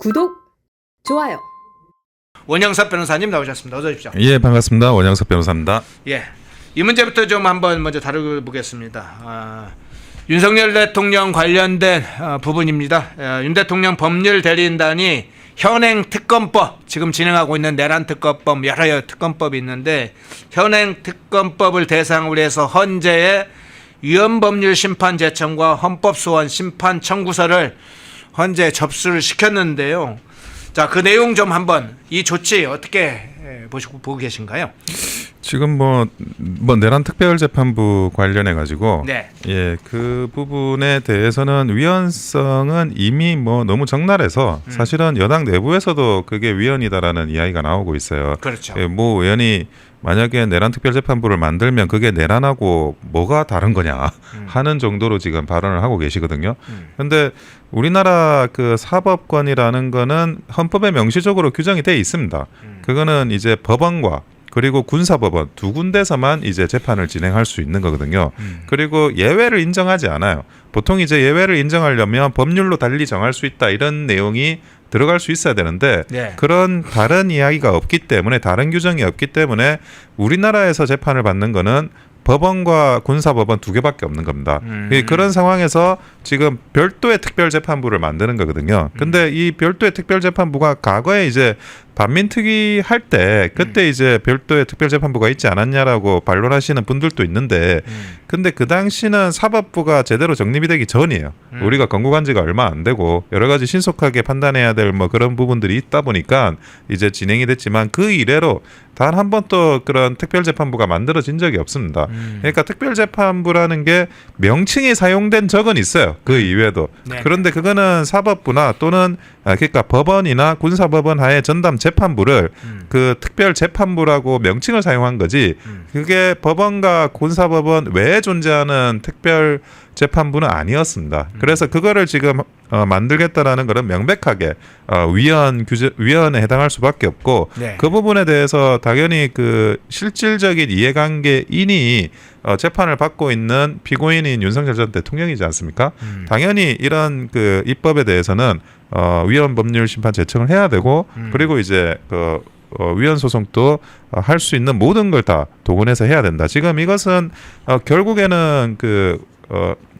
구독, 좋아요. 원영섭 변호사님 나오셨습니다. 어서 오십시오. 예, 반갑습니다. 원영섭 변호사입니다. 예, 이 문제부터 좀 한번 먼저 다뤄보겠습니다. 윤석열 대통령 관련된 부분입니다. 윤 대통령 법률 대리인단이 현행 특검법, 지금 진행하고 있는 내란 특검법, 여러 특검법이 있는데 현행 특검법을 대상으로 해서 헌재에 위헌법률 심판 제청과 헌법소원 심판 청구서를 헌재에 접수를 시켰는데요. 자, 그 내용 좀 한번, 이 조치 어떻게 보고 계신가요? 지금 뭐 내란 특별재판부 관련해 가지고 네. 예, 그 부분에 대해서는 위헌성은 이미 뭐 너무 적나라해서 사실은 여당 내부에서도 그게 위헌이다라는 이야기가 나오고 있어요. 그렇죠. 예, 모 의원이 만약에 내란 특별재판부를 만들면 그게 내란하고 뭐가 다른 거냐 하는 정도로 지금 발언을 하고 계시거든요. 그런데 우리나라 그 사법권이라는 거는 헌법에 명시적으로 규정이 돼 있습니다. 그거는 이제 법원과 그리고 군사법원 두 군데서만 이제 재판을 진행할 수 있는 거거든요. 그리고 예외를 인정하지 않아요. 보통 이제 예외를 인정하려면 법률로 달리 정할 수 있다 이런 내용이 들어갈 수 있어야 되는데 네. 그런 다른 이야기가 없기 때문에, 다른 규정이 없기 때문에 우리나라에서 재판을 받는 거는 법원과 군사법원 두 개밖에 없는 겁니다. 그런 상황에서 지금 별도의 특별재판부를 만드는 거거든요. 근데 이 별도의 특별재판부가 과거에 이제 반민특위 할 때 그때 이제 별도의 특별재판부가 있지 않았냐라고 반론하시는 분들도 있는데 근데 그 당시는 사법부가 제대로 정립이 되기 전이에요. 우리가 건국한 지가 얼마 안 되고 여러 가지 신속하게 판단해야 될 뭐 그런 부분들이 있다 보니까 이제 진행이 됐지만 그 이래로 단 한 번도 그런 특별재판부가 만들어진 적이 없습니다. 그러니까 특별재판부라는 게 명칭이 사용된 적은 있어요. 그 이외에도. 네. 그런데 그거는 사법부나 또는 그러니까 법원이나 군사법원 하에 전담 재판부를 그 특별재판부라고 명칭을 사용한 거지 그게 법원과 군사법원 외에 존재하는 특별 재판부는 아니었습니다. 그래서 그거를 지금 만들겠다라는 거는 명백하게 위헌에 해당할 수밖에 없고 네. 그 부분에 대해서 당연히 그 실질적인 이해관계인이 재판을 받고 있는 피고인인 윤석열 전 대통령이지 않습니까? 당연히 이런 그 입법에 대해서는 위헌 법률 심판 제청을 해야 되고 그리고 이제 그 위헌 소송도 할 수 있는 모든 걸 다 동원해서 해야 된다. 지금 이것은 결국에는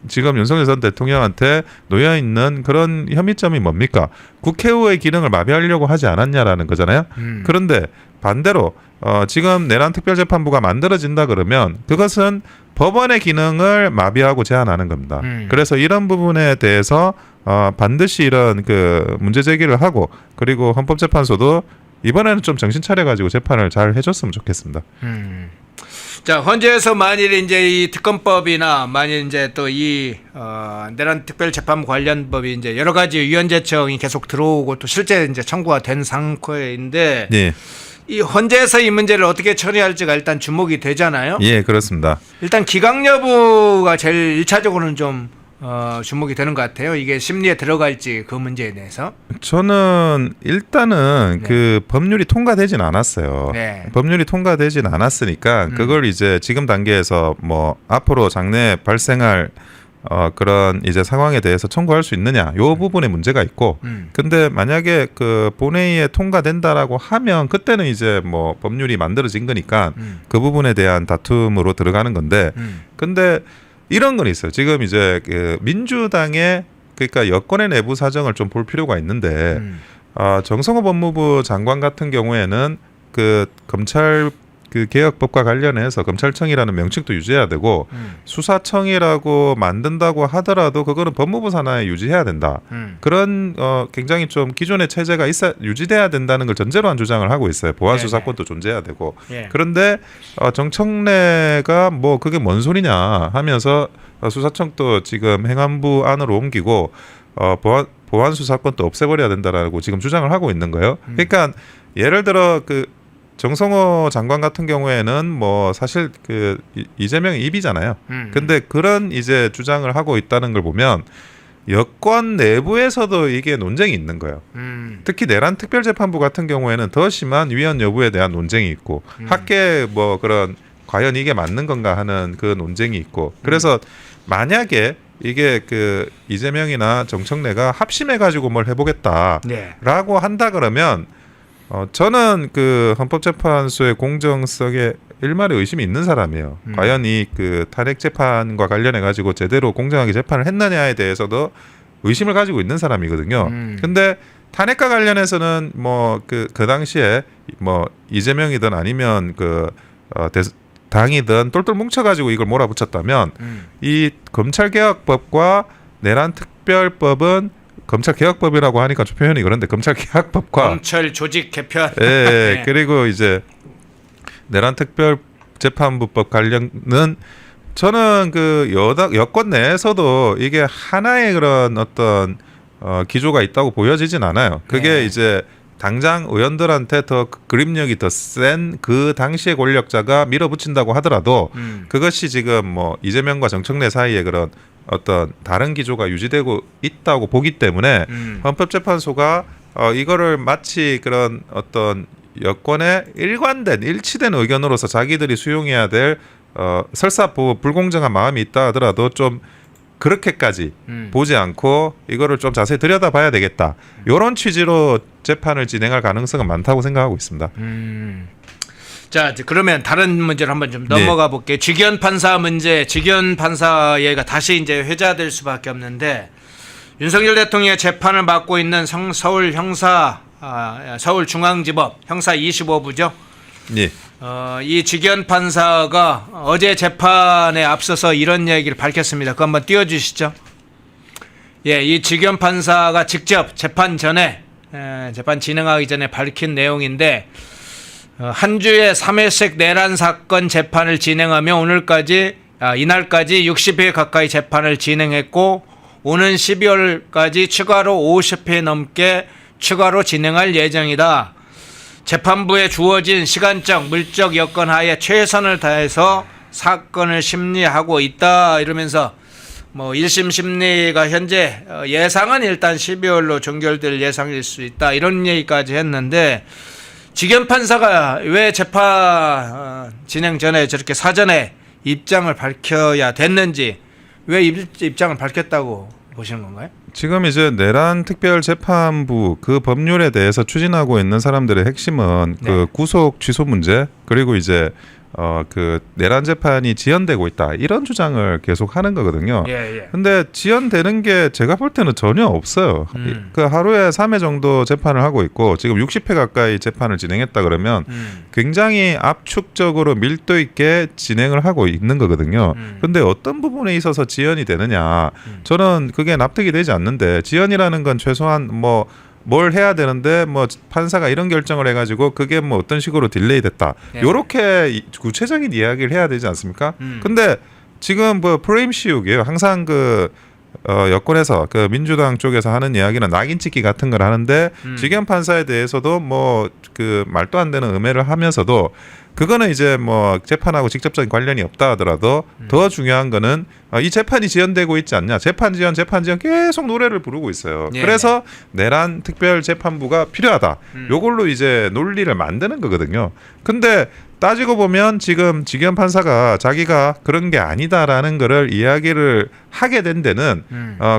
지금 윤석열 전 대통령한테 놓여 있는 그런 혐의점이 뭡니까? 국회의의 기능을 마비하려고 하지 않았냐라는 거잖아요. 그런데 반대로 지금 내란 특별재판부가 만들어진다 그러면 그것은 법원의 기능을 마비하고 제한하는 겁니다. 그래서 이런 부분에 대해서 반드시 이런 그 문제 제기를 하고 그리고 헌법재판소도 이번에는 좀 정신 차려가지고 재판을 잘 해줬으면 좋겠습니다. 자, 헌재에서 만일 이제 이 특검법이나 만일 이제 또 이 내란 특별재판부 관련 법이 이제 여러 가지 위헌 제청이 계속 들어오고 또 실제 이제 청구가 된 상황인데 예, 이 헌재에서 이 문제를 어떻게 처리할지가 일단 주목이 되잖아요. 예, 그렇습니다. 일단 기각 여부가 제일 1차적으로는 좀 주목이 되는 것 같아요. 이게 심리에 들어갈지 그 문제에 대해서. 저는 일단은 네. 그 법률이 통과되진 않았어요. 네. 법률이 통과되진 않았으니까 그걸 이제 지금 단계에서 뭐 앞으로 장래에 발생할 그런 이제 상황에 대해서 청구할 수 있느냐 요 부분에 문제가 있고 근데 만약에 그 본회의에 통과된다라고 하면 그때는 이제 뭐 법률이 만들어진 거니까 그 부분에 대한 다툼으로 들어가는 건데 근데 이런 건 있어요. 지금 이제 그 민주당의 그러니까 여권의 내부 사정을 좀 볼 필요가 있는데 정성호 법무부 장관 같은 경우에는 그 검찰 그 개혁법과 관련해서 검찰청이라는 명칭도 유지해야 되고 수사청이라고 만든다고 하더라도 그거는 법무부 산하에 유지해야 된다. 그런 굉장히 좀 기존의 체제가 유지돼야 된다는 걸 전제로 한 주장을 하고 있어요. 보안 수사권도 존재해야 되고. 예. 그런데 정청래가 뭐 그게 뭔 소리냐 하면서 수사청도 지금 행안부 안으로 옮기고 보안 수사권도 없애버려야 된다라고 지금 주장을 하고 있는 거예요. 그러니까 예를 들어 그 정성호 장관 같은 경우에는 뭐 사실 그 이재명의 입이잖아요. 근데 그런 이제 주장을 하고 있다는 걸 보면 여권 내부에서도 이게 논쟁이 있는 거예요. 특히 내란 특별재판부 같은 경우에는 더 심한 위헌 여부에 대한 논쟁이 있고 학계 뭐 그런 과연 이게 맞는 건가 하는 그 논쟁이 있고 그래서 만약에 이게 그 이재명이나 정청래가 합심해 가지고 뭘 해보겠다라고 네. 한다 그러면 저는 그 헌법재판소의 공정성에 일말의 의심이 있는 사람이에요. 과연 이 그 탄핵 재판과 관련해 가지고 제대로 공정하게 재판을 했느냐에 대해서도 의심을 가지고 있는 사람이거든요. 근데 탄핵과 관련해서는 뭐 그 당시에 뭐 이재명이든 아니면 당이든 똘똘 뭉쳐가지고 이걸 몰아붙였다면 이 검찰개혁법과 내란특별법은 검찰개혁법이라고 하니까 좀 표현이 그런데 검찰개혁법과 검찰 조직 개편. 예, 네. 그리고 이제 내란특별재판부법 관련은 저는 그 여권 내에서도 이게 하나의 그런 어떤 기조가 있다고 보여지진 않아요. 그게 네. 이제 당장 의원들한테 더 그립력이 더 센 그 당시의 권력자가 밀어붙인다고 하더라도 그것이 지금 뭐 이재명과 정청래 사이에 그런 어떤 다른 기조가 유지되고 있다고 보기 때문에 헌법재판소가 이거를 마치 그런 어떤 여권의 일관된 일치된 의견으로서 자기들이 수용해야 될 설사 불공정한 마음이 있다 하더라도 좀 그렇게까지 보지 않고 이거를 좀 자세히 들여다봐야 되겠다. 이런 취지로 재판을 진행할 가능성은 많다고 생각하고 있습니다. 자, 이제 그러면 다른 문제를 한번 좀 넘어가 볼게요. 직위원 판사 문제, 직위원 판사 얘기가 다시 이제 회자될 수밖에 없는데 윤석열 대통령의 재판을 맡고 있는 서울 서울중앙지법 형사 25부죠. 예. 이 직위원 판사가 어제 재판에 앞서서 이런 얘기를 밝혔습니다. 그거 한번 띄워주시죠. 예, 이 직위원 판사가 직접 재판 진행하기 전에 밝힌 내용인데 한 주에 3회씩 내란 사건 재판을 진행하며 이날까지 60회 가까이 재판을 진행했고 오는 12월까지 추가로 50회 넘게 추가로 진행할 예정이다. 재판부에 주어진 시간적, 물적 여건 하에 최선을 다해서 사건을 심리하고 있다. 이러면서 뭐 1심 심리가 현재 예상은 일단 12월로 종결될 예상일 수 있다. 이런 얘기까지 했는데 직위원 판사가 왜 재판 진행 전에 저렇게 사전에 입장을 밝혀야 됐는지 왜 입장을 밝혔다고 보시는 건가요? 지금 이제 내란특별재판부 그 법률에 대해서 추진하고 있는 사람들의 핵심은 그 구속 취소 문제 그리고 이제 그 내란 재판이 지연되고 있다 이런 주장을 계속 하는 거거든요. 예. 근데 지연되는 게 제가 볼 때는 전혀 없어요. 그 하루에 3회 정도 재판을 하고 있고 지금 60회 가까이 재판을 진행했다 그러면 굉장히 압축적으로 밀도 있게 진행을 하고 있는 거거든요. 근데 어떤 부분에 있어서 지연이 되느냐 저는 그게 납득이 되지 않는데 지연이라는 건 최소한 뭘 해야 되는데 판사가 이런 결정을 해가지고 그게 어떤 식으로 딜레이 됐다. 요렇게 구체적인 이야기를 해야 되지 않습니까? 근데 지금 프레임 씌우기예요. 항상 여권에서 민주당 쪽에서 하는 이야기는 낙인 찍기 같은 걸 하는데 직위원 판사에 대해서도 말도 안 되는 음해를 하면서도 그거는 이제 재판하고 직접적인 관련이 없다 하더라도 더 중요한 거는 이 재판이 지연되고 있지 않냐. 재판 지연 계속 노래를 부르고 있어요. 그래서 내란 특별재판부가 필요하다. 요걸로 이제 논리를 만드는 거거든요. 근데 따지고 보면 지금 직위원 판사가 자기가 그런 게 아니다라는 거를 이야기를 하게 된 데는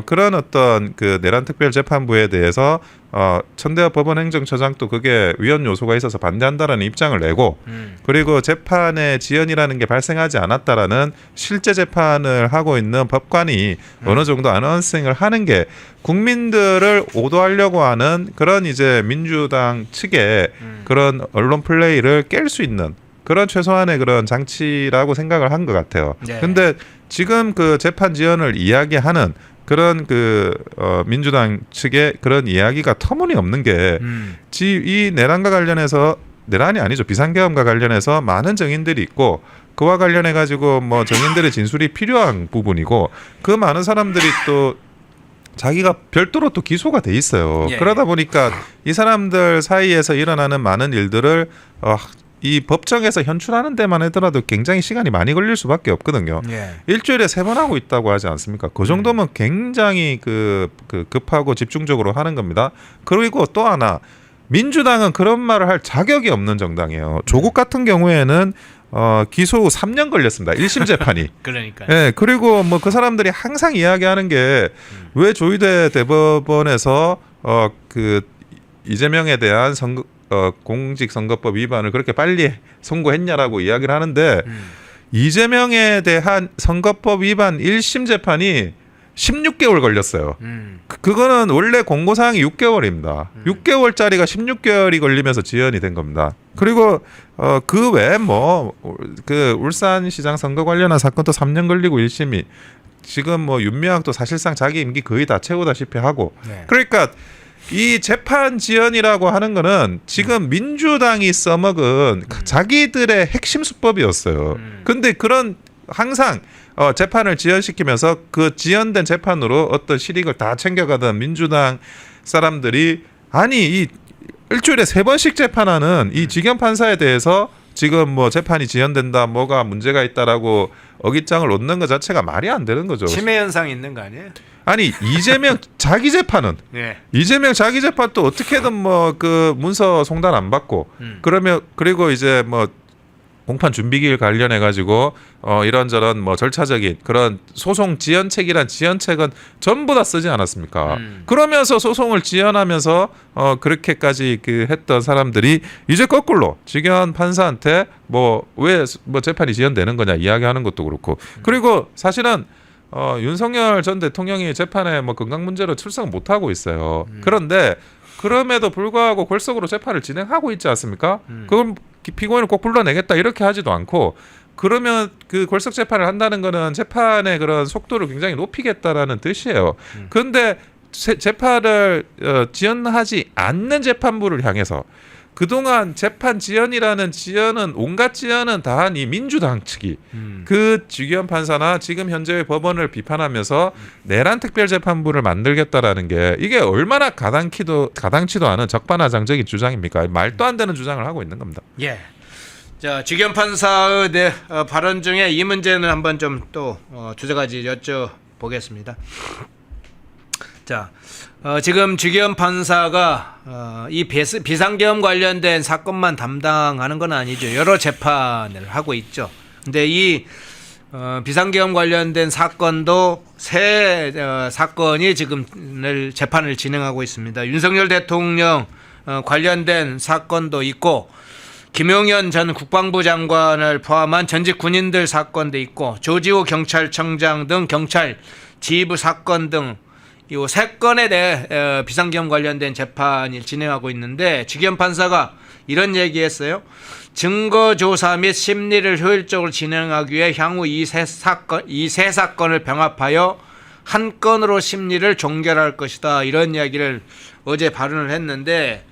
그런 어떤 내란 특별재판부에 대해서 천대엽 법원행정처장도 그게 위헌 요소가 있어서 반대한다라는 입장을 내고 그리고 재판의 지연이라는 게 발생하지 않았다라는 실제 재판을 하고 있는 법관이 어느 정도 아나운싱을 하는 게 국민들을 오도하려고 하는 그런 이제 민주당 측의 그런 언론 플레이를 깰 수 있는 그런 최소한의 그런 장치라고 생각을 한 것 같아요. 근데 지금 재판 지연을 이야기하는 그런 민주당 측의 그런 이야기가 터무니없는 게 이 내란과 관련해서 내란이 아니죠. 비상계엄과 관련해서 많은 증인들이 있고 그와 관련해 가지고 증인들의 진술이 필요한 부분이고 그 많은 사람들이 또 자기가 별도로 또 기소가 돼 있어요. 그러다 보니까 이 사람들 사이에서 일어나는 많은 일들을 이 법정에서 현출하는 데만 하더라도 굉장히 시간이 많이 걸릴 수밖에 없거든요. 일주일에 3번 하고 있다고 하지 않습니까? 그 정도면 굉장히 급하고 집중적으로 하는 겁니다. 그리고 또 하나 민주당은 그런 말을 할 자격이 없는 정당이에요. 조국 같은 경우에는 기소 후 3년 걸렸습니다. 1심 재판이. 그러니까. 예, 그리고 뭐 그 사람들이 항상 이야기하는 게 왜 조희대 대법원에서 그 이재명에 대한 공직선거법 위반을 그렇게 빨리 선고했냐라고 이야기를 하는데 이재명에 대한 선거법 위반 1심 재판이 16개월 걸렸어요. 그거는 원래 공고사항이 6개월입니다. 6개월짜리가 16개월이 걸리면서 지연이 된 겁니다. 그리고 그 외에 뭐 그 울산시장 선거 관련한 사건도 3년 걸리고 1심이 지금 뭐 윤미향도 사실상 자기 임기 거의 다 채우다시피 하고 네. 그러니까 이 재판 지연이라고 하는 거는 지금 민주당이 써먹은 자기들의 핵심 수법이었어요. 근데 그런 항상 재판을 지연시키면서 그 지연된 재판으로 어떤 실익을 다 챙겨가던 민주당 사람들이 아니 이 일주일에 3번씩 재판하는 이 지경 판사에 대해서 지금 뭐 재판이 지연된다 뭐가 문제가 있다라고 어깃장을 놓는 것 자체가 말이 안 되는 거죠. 치매 현상이 있는 거 아니에요? 아니 이재명 자기 재판은 네. 이재명 자기 재판 또 어떻게든 뭐 그 문서 송달 안 받고 그러면 그리고 이제 뭐 공판 준비기일 관련해 가지고 이런저런 뭐 절차적인 그런 소송 지연책이란 지연책은 전부 다 쓰지 않았습니까? 그러면서 소송을 지연하면서 그렇게까지 그 했던 사람들이 이제 거꾸로 지경 판사한테 뭐 왜 뭐 재판이 지연되는 거냐 이야기하는 것도 그렇고 그리고 사실은 윤석열 전 대통령이 재판에 뭐 건강 문제로 출석 못 하고 있어요. 그런데 그럼에도 불구하고 골석으로 재판을 진행하고 있지 않습니까? 그걸 피고인을 꼭 불러내겠다 이렇게 하지도 않고 그러면 그 골석 재판을 한다는 거는 재판의 그런 속도를 굉장히 높이겠다라는 뜻이에요. 그런데 재판을 지연하지 않는 재판부를 향해서 그동안 재판 지연이라는 지연은 온갖 지연은 다 한 이 민주당 측이 그 주기현 판사나 지금 현재의 법원을 비판하면서 내란 특별재판부를 만들겠다라는 게 이게 얼마나 가당치도 않은 적반하장적인 주장입니까? 말도 안 되는 주장을 하고 있는 겁니다. 예. 자, 주기현 판사의 발언 중에 이 문제는 한번 좀 또 두세 가지 여쭤보겠습니다. 자, 지금 주기현 판사가 이 비상계엄 관련된 사건만 담당하는 건 아니죠. 여러 재판을 하고 있죠. 근데 이 비상계엄 관련된 사건도 새 사건이 지금 재판을 진행하고 있습니다. 윤석열 대통령 관련된 사건도 있고 김용현 전 국방부 장관을 포함한 전직 군인들 사건도 있고 조지호 경찰청장 등 경찰 지휘부 사건 등 이 3건에 대해 비상계엄 관련된 재판이 진행하고 있는데 주기현 판사가 이런 얘기했어요. 증거조사 및 심리를 효율적으로 진행하기 위해 향후 이 세 사건을 병합하여 한 건으로 심리를 종결할 것이다. 이런 이야기를 어제 발언을 했는데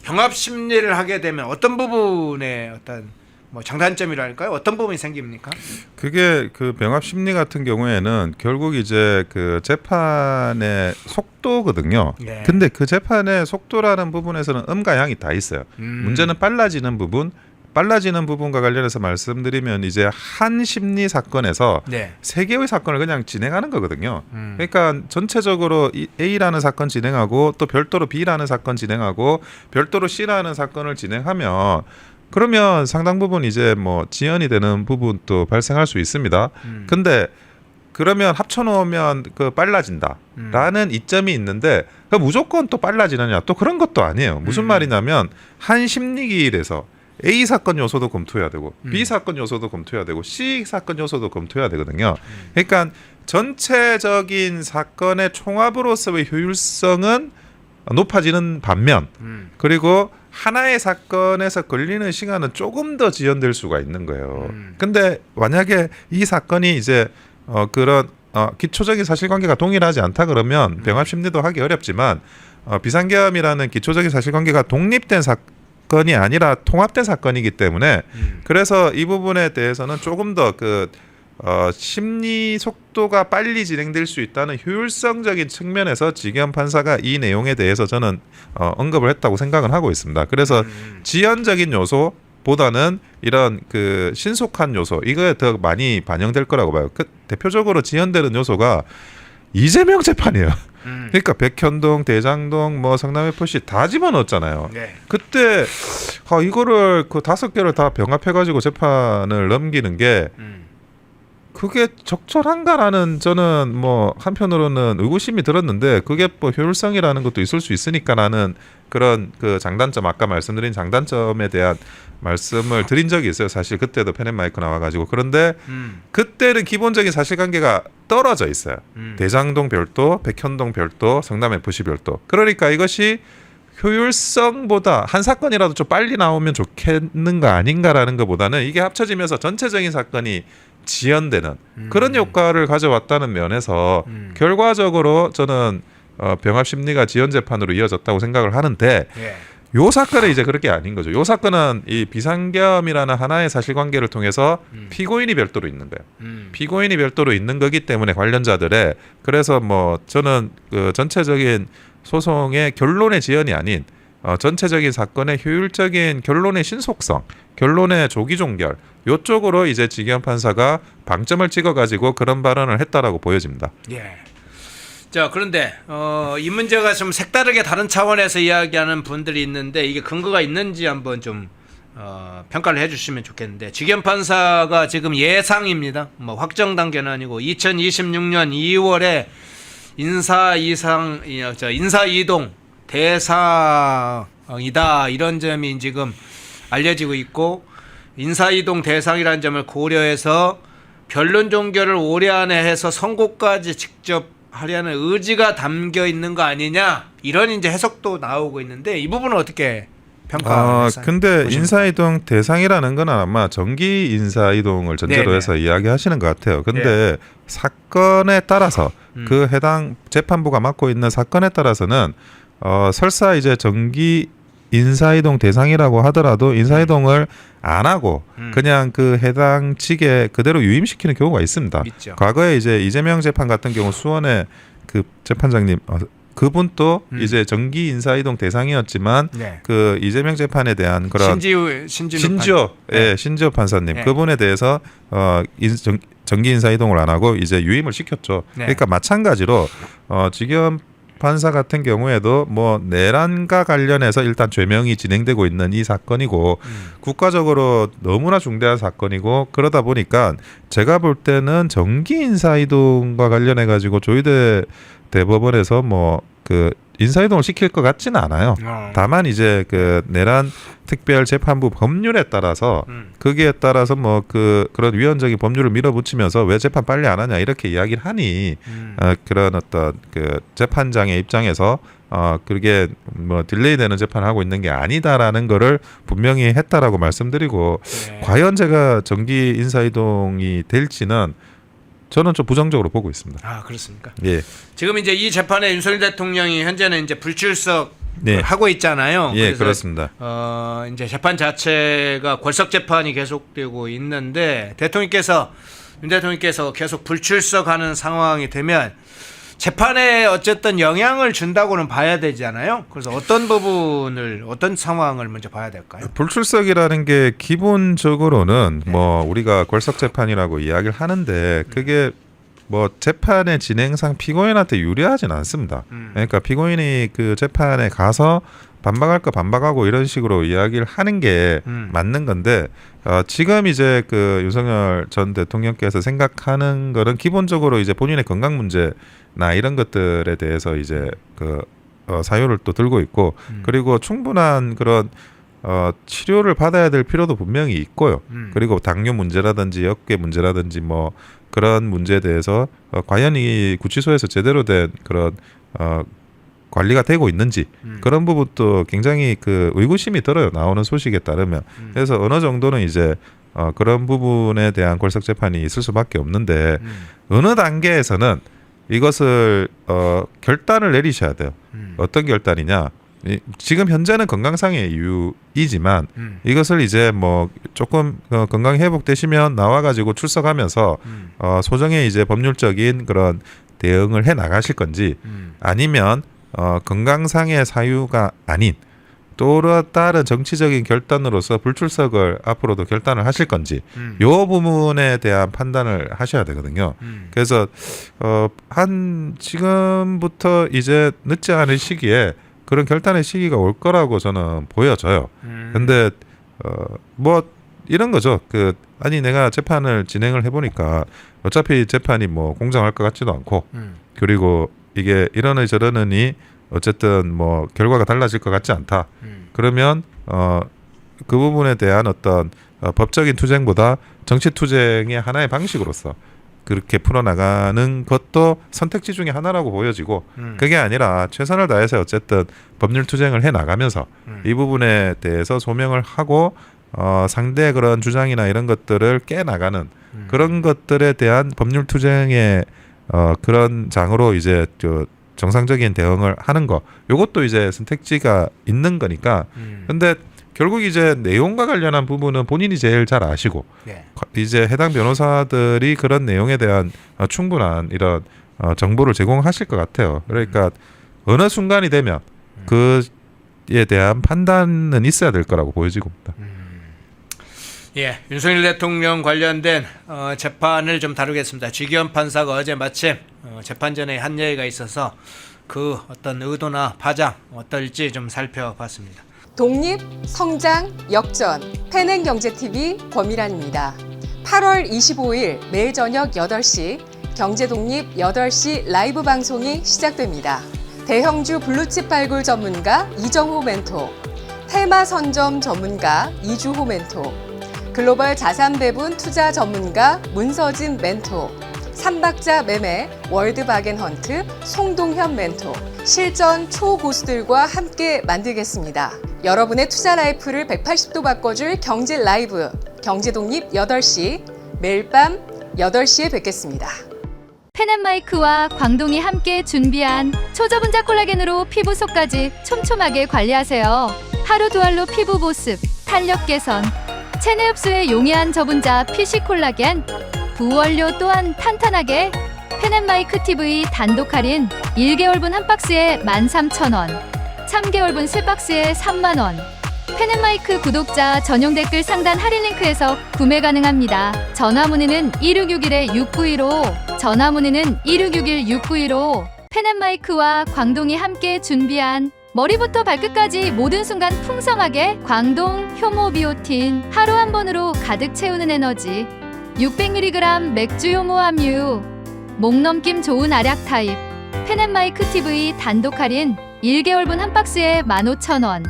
병합 심리를 하게 되면 어떤 부분에 어떤 뭐 장단점이랄까요? 어떤 부분이 생깁니까? 그게 그 병합 심리 같은 경우에는 결국 이제 그 재판의 속도거든요. 예. 근데 그 재판의 속도라는 부분에서는 음과 양이 다 있어요. 문제는 빨라지는 부분과 관련해서 말씀드리면 이제 한 심리 사건에서 네. 3개의 사건을 그냥 진행하는 거거든요. 그러니까 전체적으로 A라는 사건 진행하고 또 별도로 B라는 사건 진행하고 별도로 C라는 사건을 진행하면 그러면 상당 부분 이제 뭐 지연이 되는 부분도 발생할 수 있습니다. 근데 그러면 합쳐놓으면 그 빨라진다라는 이점이 있는데 그 무조건 또 빨라지느냐 또 그런 것도 아니에요. 무슨 말이냐면 한 심리기일에서 A 사건 요소도 검토해야 되고 B 사건 요소도 검토해야 되고 C 사건 요소도 검토해야 되거든요. 그러니까 전체적인 사건의 총합으로서의 효율성은 높아지는 반면 그리고 하나의 사건에서 걸리는 시간은 조금 더 지연될 수가 있는 거예요. 근데 만약에 이 사건이 이제 그런 기초적인 사실관계가 동일하지 않다 그러면 병합 심리도 하기 어렵지만 비상계엄이라는 기초적인 사실관계가 독립된 사건이 아니라 통합된 사건이기 때문에 그래서 이 부분에 대해서는 조금 더 그 심리 속도가 빨리 진행될 수 있다는 효율성적인 측면에서 지경 판사가 이 내용에 대해서 저는 언급을 했다고 생각을 하고 있습니다. 그래서 지연적인 요소보다는 이런 그 신속한 요소 이거에 더 많이 반영될 거라고 봐요. 그 대표적으로 지연되는 요소가 이재명 재판이에요. 그러니까 백현동, 대장동, 뭐 성남FC 다 집어넣었잖아요. 네. 그때 이거를 그 5개를 다 병합해가지고 재판을 넘기는 게 그게 적절한가라는 저는 뭐 한편으로는 의구심이 들었는데 그게 뭐 효율성이라는 것도 있을 수 있으니까라는 그런 그 장단점 아까 말씀드린 장단점에 대한 말씀을 드린 적이 있어요. 사실 그때도 펜앤마이크 나와가지고 그런데 그때는 기본적인 사실관계가 떨어져 있어요. 대장동 별도, 백현동 별도, 성남FC 별도. 그러니까 이것이 효율성보다 한 사건이라도 좀 빨리 나오면 좋겠는 거 아닌가라는 것보다는 이게 합쳐지면서 전체적인 사건이 지연되는 그런 효과를 가져왔다는 면에서 결과적으로 저는 병합 심리가 지연 재판으로 이어졌다고 생각을 하는데 예. 요 사건은 이제 그렇게 아닌 거죠. 요 사건은 이 비상계엄이라는 하나의 사실관계를 통해서 피고인이 별도로 있는 거예요. 피고인이 별도로 있는 거기 때문에 관련자들의 그래서 뭐 저는 그 전체적인 소송의 결론의 지연이 아닌 전체적인 사건의 효율적인 결론의 신속성, 결론의 조기 종결 요쪽으로 이제 지기현 판사가 방점을 찍어가지고 그런 발언을 했다라고 보여집니다. 예. 자 그런데 이 문제가 좀 색다르게 다른 차원에서 이야기하는 분들이 있는데 이게 근거가 있는지 한번 좀 평가를 해주시면 좋겠는데 지기현 판사가 지금 예상입니다. 뭐 확정 단계는 아니고 2026년 2월에 인사 이동 대상이다 이런 점이 지금 알려지고 있고 인사이동 대상이라는 점을 고려해서 변론 종결을 올해 안에 해서 선고까지 직접 하려는 의지가 담겨 있는 거 아니냐 이런 이제 해석도 나오고 있는데 이 부분은 어떻게 평가하세요? 근데 인사이동 대상이라는 건 아마 정기 인사이동을 전제로 네네. 해서 이야기하시는 것 같아요. 근데 사건에 따라서 그 해당 재판부가 맡고 있는 사건에 따라서는 설사 이제 정기 인사이동 대상이라고 하더라도 인사이동을 안 하고 그냥 그 해당 직에 그대로 유임시키는 경우가 있습니다. 있죠. 과거에 이제 이재명 재판 같은 경우 수원의 그 재판장님 그분도 이제 정기 인사이동 대상이었지만 네. 그 이재명 재판에 대한 그런 신지호 판사님 네. 그분에 대해서 정기 인사이동을 안 하고 이제 유임을 시켰죠. 네. 그러니까 마찬가지로 지금 판사 같은 경우에도 뭐 내란과 관련해서 일단 죄명이 진행되고 있는 이 사건이고 국가적으로 너무나 중대한 사건이고 그러다 보니까 제가 볼 때는 정기 인사이동과 관련해 가지고 조희대 대법원에서 뭐 그 인사이동을 시킬 것 같지는 않아요. 다만 이제 그 내란 특별 재판부 법률에 따라서 거기에 따라서 뭐 그런 위헌적인 법률을 밀어붙이면서 왜 재판 빨리 안 하냐 이렇게 이야기를 하니 그런 어떤 그 재판장의 입장에서 그게 뭐 딜레이되는 재판을 하고 있는 게 아니다라는 거를 분명히 했다라고 말씀드리고 네. 과연 제가 정기 인사이동이 될지는 저는 좀 부정적으로 보고 있습니다. 아 그렇습니까? 예. 지금 이제 이 재판에 윤석열 대통령이 현재는 이제 불출석 네. 하고 있잖아요. 예, 그래서 그렇습니다. 이제 재판 자체가 골석 재판이 계속되고 있는데 윤 대통령께서 계속 불출석하는 상황이 되면 재판에 어쨌든 영향을 준다고는 봐야 되잖아요. 그래서 어떤 상황을 먼저 봐야 될까요? 불출석이라는 게 기본적으로는 뭐 우리가 골석 재판이라고 이야기를 하는데 그게 뭐 재판의 진행상 피고인한테 유리하진 않습니다. 그러니까 피고인이 그 재판에 가서 반박할 거 반박하고 이런 식으로 이야기를 하는 게 맞는 건데 지금 이제 그 윤석열 전 대통령께서 생각하는 거는 기본적으로 이제 본인의 건강 문제나 이런 것들에 대해서 이제 그 사유를 또 들고 있고 그리고 충분한 그런 치료를 받아야 될 필요도 분명히 있고요. 그리고 당뇨 문제라든지 어깨 문제라든지 뭐 그런 문제에 대해서 과연 이 구치소에서 제대로 된 그런 관리가 되고 있는지 그런 부분도 굉장히 그 의구심이 들어요. 나오는 소식에 따르면. 그래서 어느 정도는 이제 그런 부분에 대한 골석 재판이 있을 수밖에 없는데 어느 단계에서는 이것을 결단을 내리셔야 돼요. 어떤 결단이냐? 지금 현재는 건강상의 이유이지만 이것을 이제 뭐 조금 건강 회복되시면 나와가지고 출석하면서 소정의 이제 법률적인 그런 대응을 해 나가실 건지 아니면 건강상의 사유가 아닌 또 다른 정치적인 결단으로서 불출석을 앞으로도 결단을 하실 건지 요 부분에 대한 판단을 하셔야 되거든요. 그래서 한 지금부터 이제 늦지 않은 시기에 그런 결단의 시기가 올 거라고 저는 보여져요. 근데 뭐 이런 거죠. 아니 내가 재판을 진행을 해보니까 어차피 재판이 뭐 공정할 것 같지도 않고 그리고 이게 이러니 저러느니 어쨌든 뭐 결과가 달라질 것 같지 않다. 그러면 그 부분에 대한 어떤 법적인 투쟁보다 정치 투쟁의 하나의 방식으로서 그렇게 풀어나가는 것도 선택지 중에 하나라고 보여지고 그게 아니라 최선을 다해서 어쨌든 법률 투쟁을 해나가면서 이 부분에 대해서 소명을 하고 상대의 그런 주장이나 이런 것들을 깨나가는 그런 것들에 대한 법률 투쟁의 그런 장으로 이제 정상적인 대응을 하는 거 요것도 이제 선택지가 있는 거니까 근데 결국 이제 내용과 관련한 부분은 본인이 제일 잘 아시고 네. 이제 해당 변호사들이 그런 내용에 대한 충분한 이런 정보를 제공하실 것 같아요. 그러니까 어느 순간이 되면 그에 대한 판단은 있어야 될 거라고 보여지고입니다. 예, 윤석열 대통령 관련된 재판을 좀 다루겠습니다. 지기현 판사가 어제 마침 재판 전에 한 얘기가 있어서 그 어떤 의도나 파장 어떨지 좀 살펴봤습니다. 독립, 성장, 역전, 패낸경제TV 권미란입니다. 8월 25일 매일 저녁 8시 경제독립 8시 라이브 방송이 시작됩니다. 대형주 블루칩 발굴 전문가 이정호 멘토, 테마 선점 전문가 이주호 멘토, 글로벌 자산 배분 투자 전문가 문서진 멘토, 삼박자 매매 월드바겐헌트 송동현 멘토, 실전 초고수들과 함께 만들겠습니다. 여러분의 투자 라이프를 180도 바꿔줄 경제 라이브, 경제독립 8시, 매일 밤 8시에 뵙겠습니다. 펜앤마이크와 광동이 함께 준비한 초저분자 콜라겐으로 피부 속까지 촘촘하게 관리하세요. 하루 두 알로 피부 보습, 탄력 개선, 체내 흡수에 용이한 저분자 PC 콜라겐, 부원료 또한 탄탄하게 펜앤마이크 TV 단독 할인 1개월분 한 박스에 13,000원, 3개월분 3박스에 30,000원. 펜앤마이크 구독자 전용 댓글 상단 할인 링크에서 구매 가능합니다. 전화 문의는 1661-6915, 전화 문의는 1661-6915. 펜앤마이크와 광동이 함께 준비한 머리부터 발끝까지 모든 순간 풍성하게 광동 효모 비오틴 하루 한 번으로 가득 채우는 에너지 600mg 맥주 효모 함유 목 넘김 좋은 알약 타입 펜앤마이크 TV 단독 할인 1개월분 한 박스에 15,000원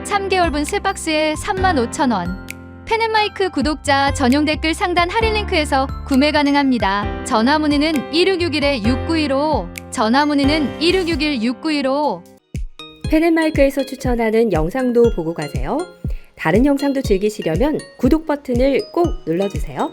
3개월분 3박스에 35,000원 펜앤마이크 구독자 전용 댓글 상단 할인 링크에서 구매 가능합니다. 전화 문의는 1661-6915 전화 문의는 1661-6915 펜앤마이크에서 추천하는 영상도 보고 가세요. 다른 영상도 즐기시려면 구독 버튼을 꼭 눌러주세요.